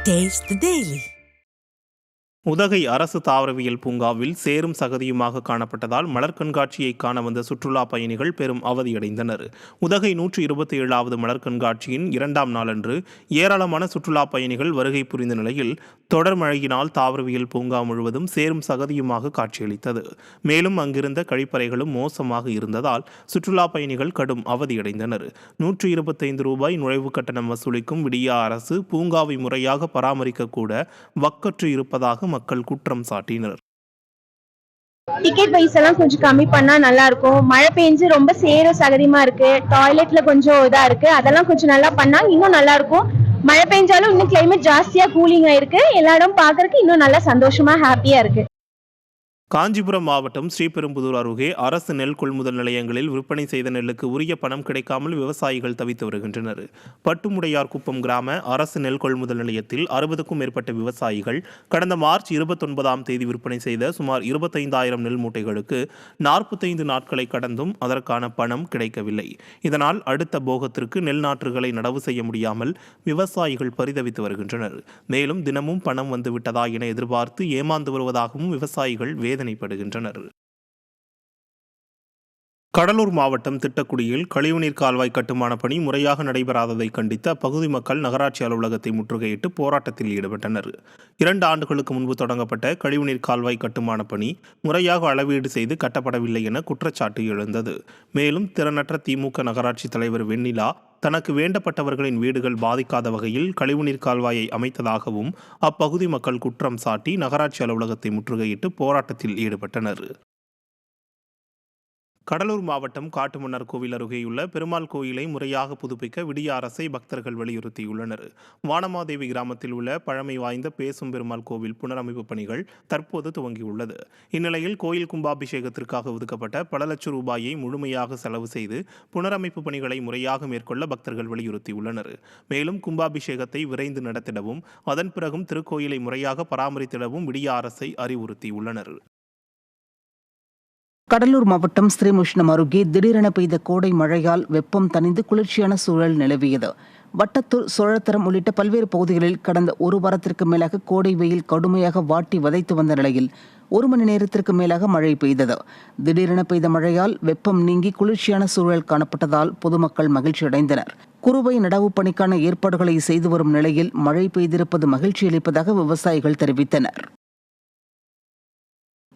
Taste the Daily. Udhagai அரசு தாவரவியல் பூங்காவில் சேரும் சகதியுமாக காணப்பட்டதால் மலர் கண்காட்சியை காண வந்த சுற்றுலா பயணிகள் பெரும் அவதியடைந்தனர். உதகை 127வது மலர் கண்காட்சியின் 2ஆம் நாளன்று ஏராளமான சுற்றுலா பயணிகள் வருகை புரிந்த நிலையில் தொடர் மழையினால் தாவரவியல் பூங்கா முழுவதும் சேரும் சகதியுமாக காட்சியளித்தது. மேலும் அங்கிருந்த கழிப்பறைகளும் மோசமாக இருந்ததால் சுற்றுலா பயணிகள் கடும் அவதியடைந்தனர். 125 ரூபாய் நுழைவு கட்டணம் வசூலிக்கும் விடியா அரசு பூங்காவை முறையாக பராமரிக்க கூட வக்கற்று இருப்பதாக மக்கள் குற்றம் சாட்டினர். டிக்கெட் வைஸ் எல்லாம் கொஞ்சம் கம்மி பண்ணா நல்லா இருக்கும். மழை பெஞ்சு ரொம்ப சேர சகதியமா இருக்கு. டாய்லெட்ல கொஞ்சம் இதா இருக்கு. அதெல்லாம் கொஞ்சம் நல்லா பண்ணா இன்னும் நல்லா இருக்கும். மழை பெஞ்சாலும் இன்னும் கிளைமேட் ஜாஸ்தியா கூலிங்கா இருக்கு. எல்லா இடம் பாக்குறதுக்கு இன்னும் நல்லா சந்தோஷமா ஹாப்பியா இருக்கு. காஞ்சிபுரம் மாவட்டம் ஸ்ரீபெரும்புதூர் அருகே அரசு நெல் கொள்முதல் நிலையங்களில் விற்பனை செய்த நெல்லுக்கு உரிய பணம் கிடைக்காமல் விவசாயிகள் தவித்து வருகின்றனர். பட்டுமுடையார் குப்பம் கிராம அரசு நெல் கொள்முதல் நிலையத்தில் 60க்கும் மேற்பட்ட விவசாயிகள் கடந்த மார்ச் 29ஆம் தேதி விற்பனை செய்த சுமார் 25,000 நெல் மூட்டைகளுக்கு 45 நாட்களை கடந்தும் அதற்கான பணம் கிடைக்கவில்லை. இதனால் அடுத்த போகத்திற்கு நெல் நாற்றுகளை நடவு செய்ய முடியாமல் விவசாயிகள் பரிதவித்து வருகின்றனர். மேலும் தினமும் பணம் வந்துவிட்டதா என எதிர்பார்த்து ஏமாந்து வருவதாகவும் விவசாயிகள் வேதனைப்படுகின்றனர். கடலூர் மாவட்டம் திட்டக்குடியில் கழிவுநீர் கால்வாய் கட்டுமான பணி முறையாக நடைபெறாததை கண்டித்து அப்பகுதி மக்கள் நகராட்சி அலுவலகத்தை முற்றுகையிட்டு போராட்டத்தில் ஈடுபட்டனர். 2 ஆண்டுகளுக்கு முன்பு தொடங்கப்பட்ட கழிவுநீர் கால்வாய் கட்டுமான பணி முறையாக அளவீடு செய்து கட்டப்படவில்லை என குற்றச்சாட்டு எழுந்தது. மேலும் திறனற்ற திமுக நகராட்சி தலைவர் வெண்ணிலா தனக்கு வேண்டப்பட்டவர்களின் வீடுகள் பாதிக்காத வகையில் கழிவுநீர் கால்வாயை அமைத்ததாகவும் அப்பகுதி மக்கள் குற்றம் சாட்டி நகராட்சி அலுவலகத்தை முற்றுகையிட்டு போராட்டத்தில் ஈடுபட்டனர். கடலூர் மாவட்டம் காட்டுமன்னார் கோவில் அருகேயுள்ள பெருமாள் கோயிலை முறையாக புதுப்பிக்க விடிய அரசை பக்தர்கள் வலியுறுத்தியுள்ளனர். வானமாதேவி கிராமத்தில் உள்ள பழமை வாய்ந்த பேசும் பெருமாள் கோவில் புனரமைப்பு பணிகள் தற்போது துவங்கியுள்ளது. இந்நிலையில் கோயில் கும்பாபிஷேகத்திற்காக ஒதுக்கப்பட்ட பல லட்சம் ரூபாயை முழுமையாக செலவு செய்து புனரமைப்பு பணிகளை முறையாக மேற்கொள்ள பக்தர்கள் வலியுறுத்தியுள்ளனர். மேலும் கும்பாபிஷேகத்தை விரைந்து நடத்திடவும் அதன் பிறகும் திருக்கோயிலை முறையாக பராமரித்திடவும் விடிய அரசை அறிவுறுத்தியுள்ளனர். கடலூர் மாவட்டம் ஸ்ரீமுஷ்ணம் அருகே திடீரென பெய்த கோடை மழையால் வெப்பம் தணிந்து குளிர்ச்சியான சூழல் நிலவியது. வட்டத்தூர், சோழத்தரம் உள்ளிட்ட பல்வேறு பகுதிகளில் கடந்த ஒரு வாரத்திற்கு மேலாக கோடை வெயில் கடுமையாக வாட்டி வதைத்து வந்த நிலையில் 1 மணி நேரத்திற்கு மேலாக மழை பெய்தது. திடீரென பெய்த மழையால் வெப்பம் நீங்கி குளிர்ச்சியான சூழல் காணப்பட்டதால் பொதுமக்கள் மகிழ்ச்சி அடைந்தனர். குறுவை நடவு பணிக்கான ஏற்பாடுகளை செய்து வரும் நிலையில் மழை பெய்திருப்பது மகிழ்ச்சி அளிப்பதாக விவசாயிகள் தெரிவித்தனர்.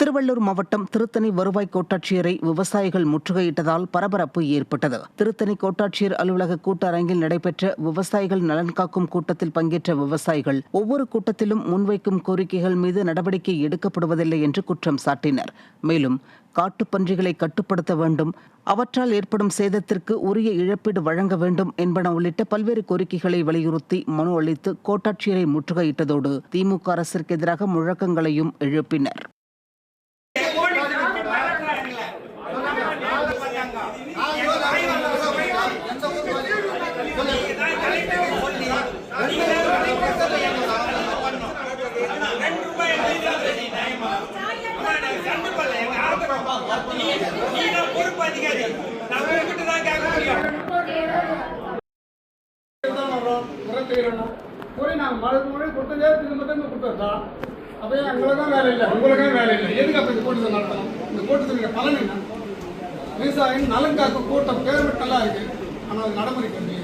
திருவள்ளூர் மாவட்டம் திருத்தணி வருவாய் கோட்டாட்சியரை விவசாயிகள் முற்றுகையிட்டதால் பரபரப்பு ஏற்பட்டது. திருத்தணி கோட்டாட்சியர் அலுவலக கூட்டரங்கில் நடைபெற்ற விவசாயிகள் நலன் காக்கும் கூட்டத்தில் பங்கேற்ற விவசாயிகள் ஒவ்வொரு கூட்டத்திலும் முன்வைக்கும் கோரிக்கைகள் மீது நடவடிக்கை எடுக்கப்படுவதில்லை என்று குற்றம் சாட்டினர். மேலும் காட்டுப்பன்றிகளை கட்டுப்படுத்த வேண்டும், அவற்றால் ஏற்படும் சேதத்திற்கு உரிய இழப்பீடு வழங்க வேண்டும் என்பன உள்ளிட்ட பல்வேறு கோரிக்கைகளை வலியுறுத்தி மனு அளித்து கோட்டாட்சியரை முற்றுகையிட்டதோடு திமுக அரசிற்கு எதிராக முழக்கங்களையும் எழுப்பினர். விவசாயம் நலன் காக்கும் கூட்டம் பேர் நல்லா இருக்கு. ஆனால் நடைமுறைக்கு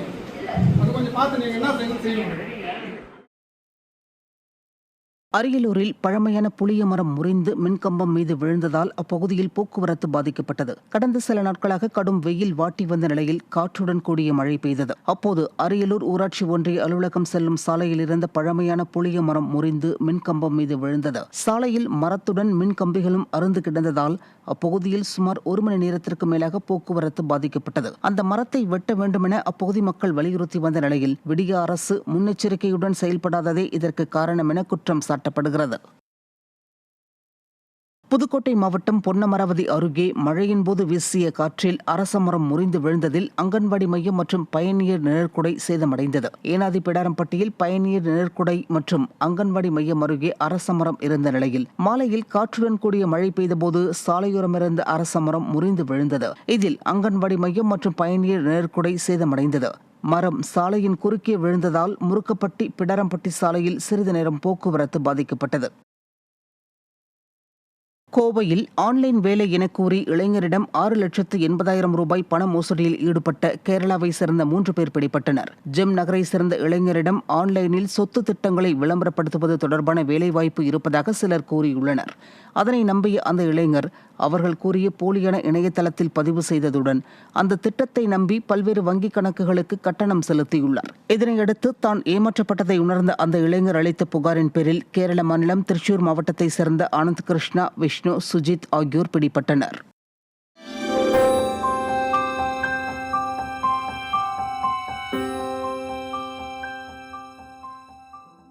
அது கொஞ்சம் பார்த்து நீங்க என்ன செய்யணும். அரியலூரில் பழமையான புளிய மரம் முறிந்து மின்கம்பம் மீது விழுந்ததால் அப்பகுதியில் போக்குவரத்து பாதிக்கப்பட்டது. கடந்த சில நாட்களாக கடும் வெயில் வாட்டி வந்த நிலையில் காற்றுடன் கூடிய மழை பெய்தது. அப்போது அரியலூர் ஊராட்சி ஒன்றிய அலுவலகம் செல்லும் சாலையில் இருந்த பழமையான புளிய மரம் முறிந்து மின்கம்பம் மீது விழுந்தது. சாலையில் மரத்துடன் மின்கம்பிகளும் அறுந்து கிடந்ததால் அப்பகுதியில் சுமார் 1 மணி நேரத்திற்கு மேலாக போக்குவரத்து பாதிக்கப்பட்டது. அந்த மரத்தை வெட்ட வேண்டுமென அப்பகுதி மக்கள் வலியுறுத்தி வந்த நிலையில் விடிய அரசு முன்னெச்சரிக்கையுடன் செயல்படாததே இதற்கு காரணம் என குற்றம் சாட்டப்படுகிறது. புதுக்கோட்டை மாவட்டம் பொன்னமராவதி அருகே மழையின் போது வீசிய காற்றில் அரசமரம் முறிந்து விழுந்ததில் அங்கன்வாடி மையம் மற்றும் பயணியர் நிழற்குடை சேதமடைந்தது. ஏனாதி பிடாரம்பட்டியில் பயணியர் நிழற்குடை மற்றும் அங்கன்வாடி மையம் அருகே அரசமரம் இருந்த நிலையில் மாலையில் காற்றுடன் கூடிய மழை பெய்தபோது சாலையோரமிருந்த அரசமரம் முறிந்து விழுந்தது. இதில் அங்கன்வாடி மையம் மற்றும் பயணியர் நிழற்குடை சேதமடைந்தது. மரம் சாலையின் குறுக்கே விழுந்ததால் முருக்கப்பட்டி பிடரம்பட்டி சாலையில் சிறிது நேரம் போக்குவரத்து பாதிக்கப்பட்டது. கோவையில் ஆன்லைன் வேலை என கூறி இளைஞரிடம் 6,80,000 ரூபாய் பண மோசடியில் ஈடுபட்ட கேரளாவை சேர்ந்த 3 பேர் பிடிபட்டனர். ஜெம் நகரை சேர்ந்த இளைஞரிடம் ஆன்லைனில் சொத்து திட்டங்களை விளம்பரப்படுத்துவது தொடர்பான வேலைவாய்ப்பு இருப்பதாக சிலர் கூறியுள்ளனர். அதனை நம்பிய அந்த இளைஞர் அவர்கள் கூறிய போலியான இணையதளத்தில் பதிவு செய்ததுடன் அந்த திட்டத்தை நம்பி பல்வேறு வங்கிக் கணக்குகளுக்கு கட்டணம் செலுத்தியுள்ளார். இதனையடுத்து தான் ஏமாற்றப்பட்டதை உணர்ந்த அந்த இளைஞர் அளித்த புகாரின் பேரில் கேரள மாநிலம் திருச்சூர் மாவட்டத்தை சேர்ந்த ஆனந்த் கிருஷ்ணா, விஷ்ணு, சுஜித் ஆகியோர் பிடிபட்டனர்.